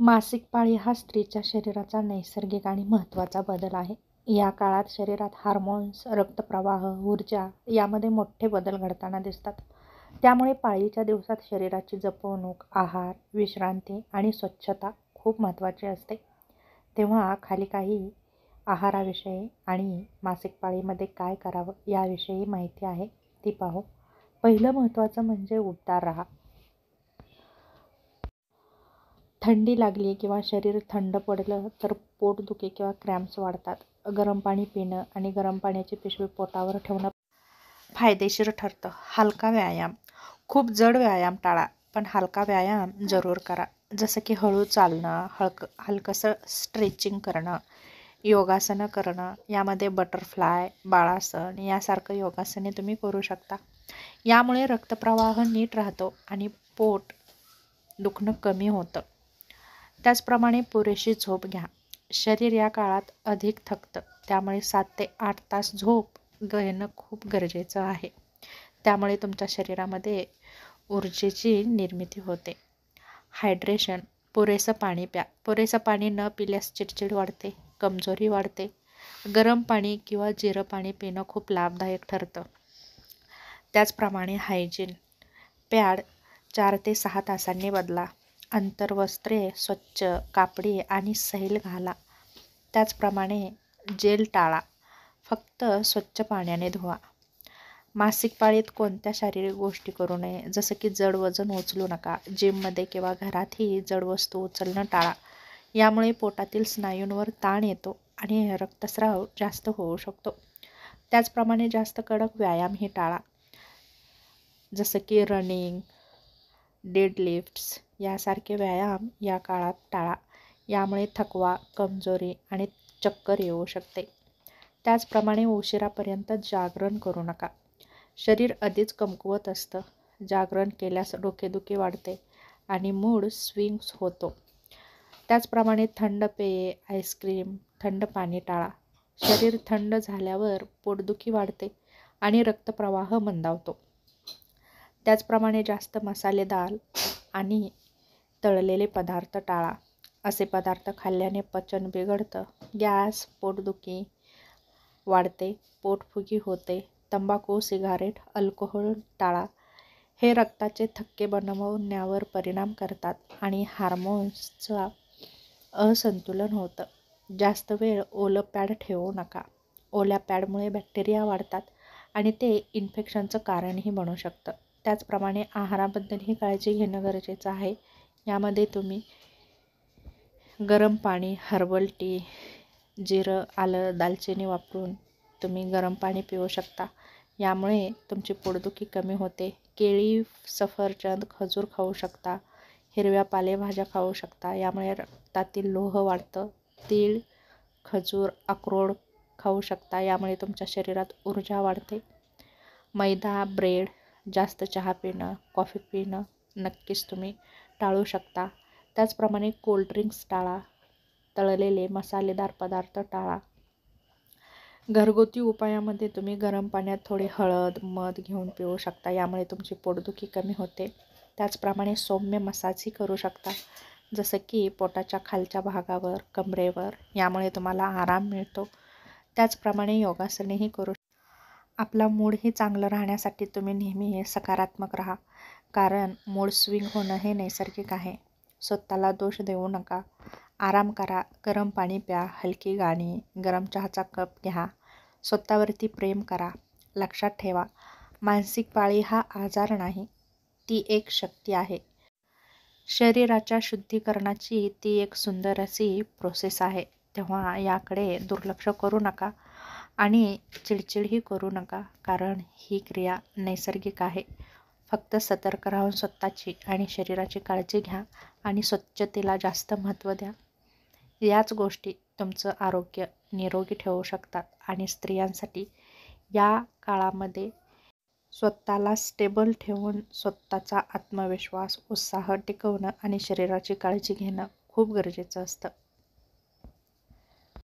मासिक पाळी हा स्त्रीच्या शरीराचा नैसर्गिक आणि महत्त्वाचा बदल आहे. या काळात शरीरात हार्मोन्स, रक्तप्रवाह, ऊर्जा यामध्ये मोठे बदल घडताना दिसतात. त्यामुळे पाळीच्या दिवसात शरीराची जपवणूक, आहार, विश्रांती आणि स्वच्छता खूप महत्त्वाची असते. तेव्हा खाली काही आहाराविषयी आणि मासिक पाळीमध्ये काय करावं याविषयी माहिती आहे, ती पाहू. पहिलं महत्त्वाचं म्हणजे उबदार राहा. थंडी लागली किंवा शरीर थंड पडलं तर पोटदुखी किंवा क्रॅम्प्स वाढतात. गरम पाणी पिणं आणि गरम पाण्याची पिशवी पोटावर ठेवणं फायदेशीर ठरतं. हलका व्यायाम. खूप जड व्यायाम टाळा, पण हलका व्यायाम जरूर करा. जसं की हळू चालणं, हलकंसं स्ट्रेचिंग करणं, योगासनं करणं. यामध्ये बटरफ्लाय, बाळासन यासारखं योगासने तुम्ही करू शकता. यामुळे रक्तप्रवाह नीट राहतो आणि पोट दुखणं कमी होतं. त्याचप्रमाणे पुरेशी झोप घ्या. शरीर या काळात अधिक थकतं, त्यामुळे 7 ते 8 तास झोप घेणं खूप गरजेचं आहे. त्यामुळे तुमच्या शरीरामध्ये ऊर्जेची निर्मिती होते. हायड्रेशन. पुरेसं पाणी प्या. पुरेसं पाणी न पिल्यास चिडचिड वाढते, कमजोरी वाढते. गरम पाणी किंवा जिरं पाणी पिणं खूप लाभदायक ठरतं. त्याचप्रमाणे हायजीन. पॅड 4 ते 6 तासांनी बदला. अंतर्वस्त्रे स्वच्छ, कापडी आणि सैल घाला. त्याचप्रमाणे जेल टाळा. फक्त स्वच्छ पाण्याने धुवा. मासिक पाळीत कोणत्या शारीरिक गोष्टी करू नये, जसं की जड वजन उचलू नका. जिममध्ये किंवा घरातही जड वस्तू उचलणं टाळा. यामुळे पोटातील स्नायूंवर ताण येतो आणि रक्तस्राव जास्त होऊ शकतो. त्याचप्रमाणे जास्त कडक व्यायामही टाळा, जसं की रनिंग, डेडलिफ्ट्स यासारखे व्यायाम या काळात टाळा. यामुळे थकवा, कमजोरी आणि चक्कर येऊ शकते. त्याचप्रमाणे उशिरापर्यंत जागरण करू नका. शरीर आधीच कमकुवत असतं. जागरण केल्यास डोकेदुखी वाढते आणि मूड स्विंग्स होतो. त्याचप्रमाणे थंड पेये, आईस्क्रीम, थंड पाणी टाळा. शरीर थंड झाल्यावर पोटदुखी वाढते आणि रक्तप्रवाह मंदावतो. त्याचप्रमाणे जास्त मसालेदार आणि तळलेले पदार्थ टाळा. असे पदार्थ खाल्ल्याने पचन बिघडतं, गॅस, पोटदुखी वाढते, पोटफुगी होते. तंबाखू, सिगारेट, अल्कोहोल टाळा. हे रक्ताचे थक्के बनवण्यावर परिणाम करतात आणि हार्मोन्सचं असंतुलन होतं. जास्त वेळ ओलं पॅड ठेवू नका. ओल्या पॅडमुळे बॅक्टेरिया वाढतात आणि ते इन्फेक्शनचं कारणही बनू शकतं. त्याचप्रमाणे आहाराबद्दलही काळजी घेणं गरजेचं आहे. यामध्ये तुम्ही गरम पाणी, हर्बल टी, जिरं, आलं, दालचिनी वापरून तुम्ही गरम पाणी पिऊ शकता. यामुळे तुमची पोटदुखी कमी होते. केळी, सफरचंद, खजूर खाऊ शकता. हिरव्या पालेभाज्या खाऊ शकता. यामुळे रक्तातील लोह वाढतं. तीळ, खजूर, अक्रोड खाऊ शकता. यामुळे तुमच्या शरीरात ऊर्जा वाढते. मैदा, ब्रेड, जास्त चहा पिणं, कॉफी पिणं नक्कीच तुम्ही टाळू शकता. त्याचप्रमाणे कोल्ड्रिंक्स टाळा. तळलेले मसालेदार पदार्थ टाळा. घरगुती उपायामध्ये तुम्ही गरम पाण्यात थोडी हळद, मध घेऊन पिऊ शकता. यामुळे तुमची पोटदुखी कमी होते. त्याचप्रमाणे सौम्य मसाजही करू शकता, जसं की पोटाच्या खालच्या भागावर, कमरेवर. यामुळे तुम्हाला आराम मिळतो. त्याचप्रमाणे योगासनेही करू. आपला मूडही चांगलं राहण्यासाठी तुम्ही नेहमी सकारात्मक राहा, कारण मूड स्विंग होणं हे नैसर्गिक आहे. स्वतःला दोष देऊ नका. आराम करा, गरम पाणी प्या, हलकी गाणी, गरम चहाचा कप घ्या. स्वतःवरती प्रेम करा. लक्षात ठेवा, मासिक पाळी हा आजार नाही, ती एक शक्ती आहे. शरीराच्या शुद्धीकरणाची ती एक सुंदर अशी प्रोसेस आहे. तेव्हा याकडे दुर्लक्ष करू नका आणि चिडचिडही करू नका, कारण ही क्रिया नैसर्गिक आहे. फक्त सतर्क राहून स्वतःची आणि शरीराची काळजी घ्या आणि स्वच्छतेला जास्त महत्त्व द्या. याच गोष्टी तुमचं आरोग्य निरोगी ठेवू शकतात आणि स्त्रियांसाठी या काळामध्ये स्वतःला स्टेबल ठेवून स्वतःचा आत्मविश्वास, उत्साह टिकवणं आणि शरीराची काळजी घेणं खूप गरजेचं असतं.